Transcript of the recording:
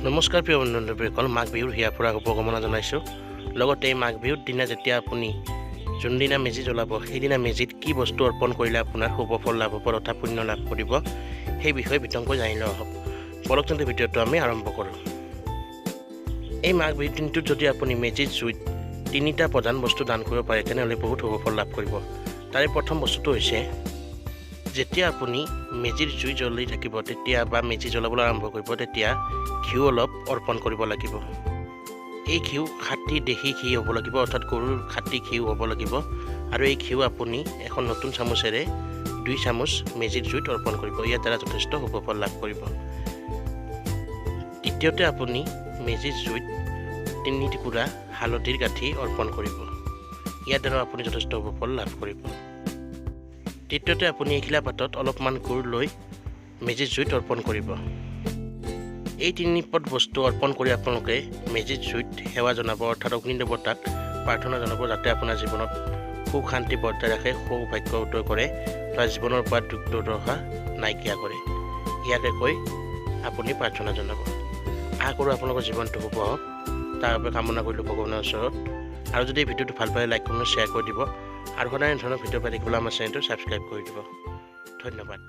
নমস্কাৰ প্ৰিয় বন্ধুসকল, মাঘ বিহুৰ হিয়া ফুৰা শুভকামনা জনাইছোঁ। লগতে এই মাঘ বিহুৰ দিনা যেতিয়া আপুনি যোনদিনা মেজি জ্বলাব, সেইদিনা মেজিত কি বস্তু অৰ্পণ কৰিলে আপোনাৰ শুভ ফল লাভ হ'ব তথা পুণ্য লাভ কৰিব, সেই বিষয়ে বিতংকৈ জানি লোৱা হওক। বলক তেন্তে ভিডিঅ'টো আমি আৰম্ভ কৰোঁ। এই মাঘ বিহুৰ দিনটোত যদি আপুনি মেজিৰ জুইত 3টা প্ৰধান বস্তু দান কৰিব পাৰে, তেনেহ'লে বহুত শুভ ফল লাভ কৰিব। তাৰে প্ৰথম বস্তুটো হৈছে, যেতিয়া আপুনি মেজিৰ জুই জ্বলি থাকিব তেতিয়া বা মেজি জ্বলাবলৈ আৰম্ভ কৰিব, তেতিয়া ঘিউ অলপ অৰ্পণ কৰিব লাগিব। এই ঘিউ খাটি দেশী ঘি হ'ব লাগিব, অৰ্থাৎ গৰুৰ খাটি ঘিউ হ'ব লাগিব। আৰু এই ঘিউ আপুনি এখন নতুন চামুচেৰে 2 চামুচ মেজিৰ জুইত অৰ্পণ কৰিব। ইয়াৰ দ্বাৰা যথেষ্ট শুভ ফল লাভ কৰিব। দ্বিতীয়তে আপুনি মেজিৰ জুইত 3 টুকুৰা হালধিৰ গাঁঠি অৰ্পণ কৰিব। ইয়াৰ দ্বাৰা আপুনি যথেষ্ট শুভ ফল লাভ কৰিব। তৃতীয়তে আপুনি এখিলা পাতত অলপমান গুড় লৈ মেজিৰ জুইত অৰ্পণ কৰিব। এই 3 পদ বস্তু অৰ্পণ কৰি আপোনালোকে মেজিৰ জুইত সেৱা জনাব, অৰ্থাৎ অগ্নি দেৱতাক প্ৰাৰ্থনা জনাব যাতে আপোনাৰ জীৱনত সুখ শান্তি বৰ্তাই ৰাখে, সৌভাগ্য উদয় কৰে বা জীৱনৰ পৰা দুখ দুৰ্দশা নাইকিয়া কৰে। ইয়াকে কৈ আপুনি প্ৰাৰ্থনা জনাব। আশা কৰোঁ আপোনালোকৰ জীৱনটো শুভ হওক, তাৰ বাবে কামনা কৰিলোঁ ভগৱানৰ ওচৰত। আৰু যদি এই ভিডিঅ'টো ভাল পায় লাইক কমেণ্ট শ্বেয়াৰ কৰি দিব, আৰু সদায় ধৰণৰ ভিডিঅ' পাই থাকিবলৈ আমাৰ চেনেলটো ছাবস্ক্ৰাইব কৰি দিব। ধন্যবাদ।